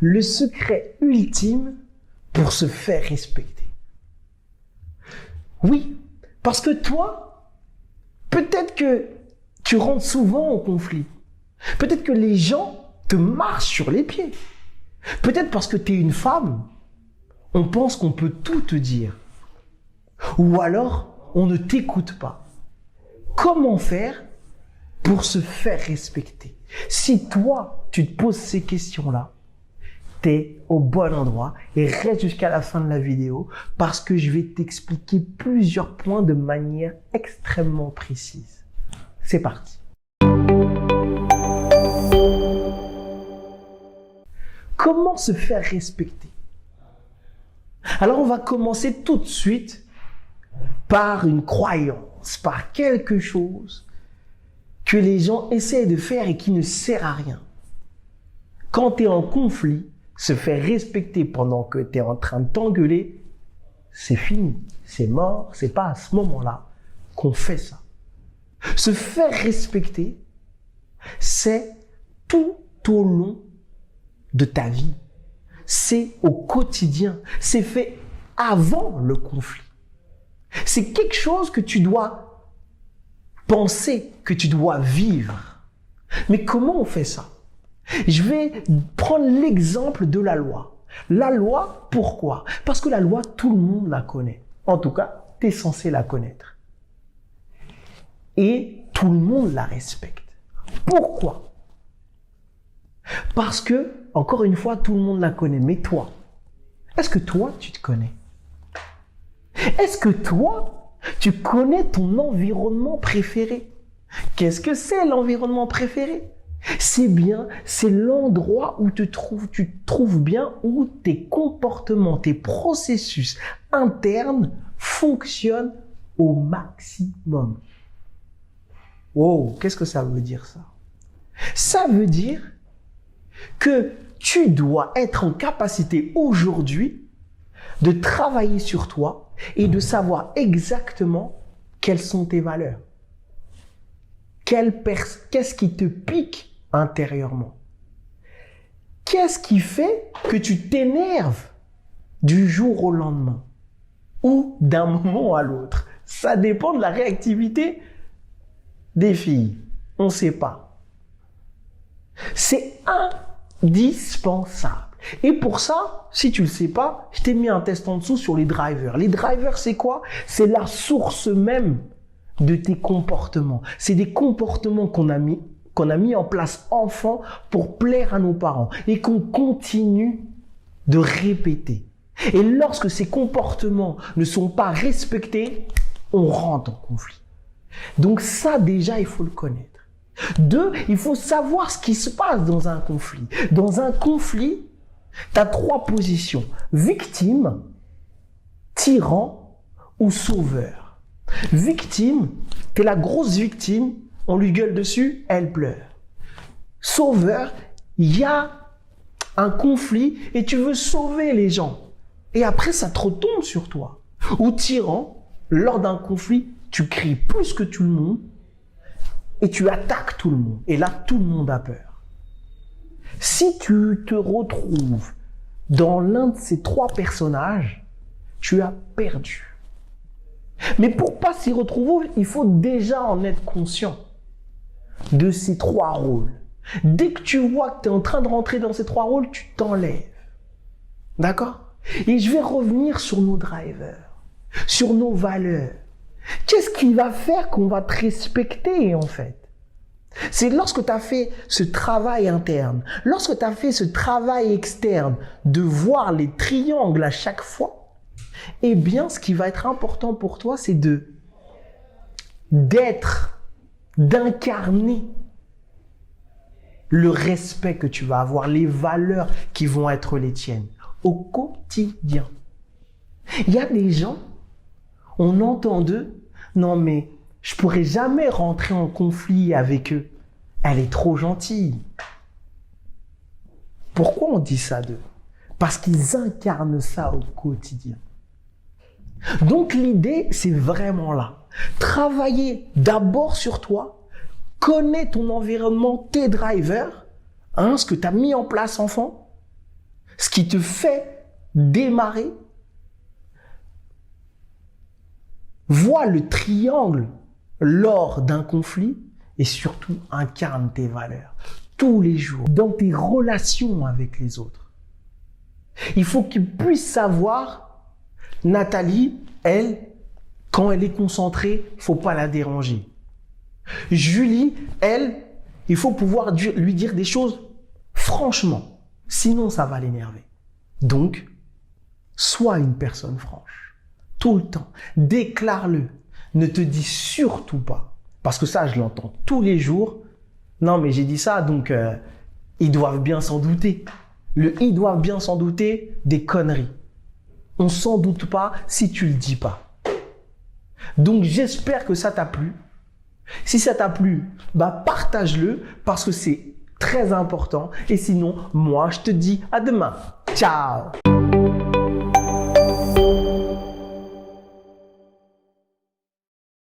Le secret ultime pour se faire respecter. Oui, parce que toi, peut-être que tu rentres souvent en conflit. Peut-être que les gens te marchent sur les pieds. Peut-être parce que tu es une femme, on pense qu'on peut tout te dire. Ou alors, on ne t'écoute pas. Comment faire pour se faire respecter? Si toi, tu te poses ces questions-là, t'es au bon endroit et reste jusqu'à la fin de la vidéo parce que je vais t'expliquer plusieurs points de manière extrêmement précise. C'est parti. Comment se faire respecter? Alors on va commencer tout de suite par une croyance, par quelque chose que les gens essaient de faire et qui ne sert à rien. Quand tu es en conflit, se faire respecter pendant que tu es en train de t'engueuler, c'est fini, c'est mort, c'est pas à ce moment-là qu'on fait ça. Se faire respecter, c'est tout au long de ta vie. C'est au quotidien, c'est fait avant le conflit. C'est quelque chose que tu dois penser, que tu dois vivre. Mais comment on fait ça? Je vais prendre l'exemple de la loi. La loi, pourquoi? Parce que la loi, tout le monde la connaît. En tout cas, tu es censé la connaître. Et tout le monde la respecte. Pourquoi? Parce que, encore une fois, tout le monde la connaît. Mais toi, est-ce que toi, tu te connais? Est-ce que toi, tu connais ton environnement préféré? Qu'est-ce que c'est l'environnement préféré? C'est bien, c'est l'endroit où tu te trouves bien, où tes comportements, tes processus internes fonctionnent au maximum. Wow, qu'est-ce que ça veut dire ça? Ça veut dire que tu dois être en capacité aujourd'hui de travailler sur toi et de savoir exactement quelles sont tes valeurs. Qu'est-ce qui te pique intérieurement? Qu'est-ce qui fait que tu t'énerves du jour au lendemain ou d'un moment à l'autre? Ça dépend de la réactivité des filles. On ne sait pas. C'est indispensable. Et pour ça, si tu ne le sais pas, je t'ai mis un test en dessous sur les drivers. Les drivers, c'est quoi? C'est la source même de tes comportements. C'est des comportements qu'on a mis en place enfant pour plaire à nos parents et qu'on continue de répéter. Et lorsque ces comportements ne sont pas respectés, on rentre en conflit. Donc ça, déjà, il faut le connaître. 2, il faut savoir ce qui se passe dans un conflit. Dans un conflit, tu as 3 positions. Victime, tyran ou sauveur. Victime, tu es la grosse victime, on lui gueule dessus, elle pleure. Sauveur, il y a un conflit et tu veux sauver les gens. Et après, ça te retombe sur toi. Ou tyran, lors d'un conflit, tu cries plus que tout le monde et tu attaques tout le monde. Et là, tout le monde a peur. Si tu te retrouves dans l'un de ces 3 personnages, tu as perdu. Mais pour pas s'y retrouver, il faut déjà en être conscient de ces 3 rôles. Dès que tu vois que tu es en train de rentrer dans ces 3 rôles, tu t'enlèves. D'accord? Et je vais revenir sur nos drivers, sur nos valeurs. Qu'est-ce qui va faire qu'on va te respecter en fait? C'est lorsque tu as fait ce travail interne, lorsque tu as fait ce travail externe de voir les triangles à chaque fois, eh bien ce qui va être important pour toi, c'est d'incarner le respect que tu vas avoir, les valeurs qui vont être les tiennes au quotidien. Il y a des gens, on entend d'eux, non mais je pourrais jamais rentrer en conflit avec eux. Elle est trop gentille. Pourquoi on dit ça d'eux? Parce qu'ils incarnent ça au quotidien. Donc l'idée, c'est vraiment là. Travailler d'abord sur toi, connais ton environnement, tes drivers, ce que tu as mis en place enfant, Ce qui te fait démarrer. Vois le triangle lors d'un conflit et surtout incarne tes valeurs tous les jours dans tes relations avec les autres. Il faut qu'ils puissent savoir, Nathalie, elle, quand elle est concentrée, faut pas la déranger. Julie, elle, il faut pouvoir lui dire des choses franchement, sinon ça va l'énerver. Donc, sois une personne franche, tout le temps, déclare-le, ne te dis surtout pas, parce que ça je l'entends tous les jours, non mais j'ai dit ça donc ils doivent bien s'en douter. Ils doivent bien s'en douter des conneries. On s'en doute pas si tu le dis pas. Donc j'espère que ça t'a plu. Si ça t'a plu, partage-le parce que c'est très important. Et sinon, moi je te dis à demain. Ciao!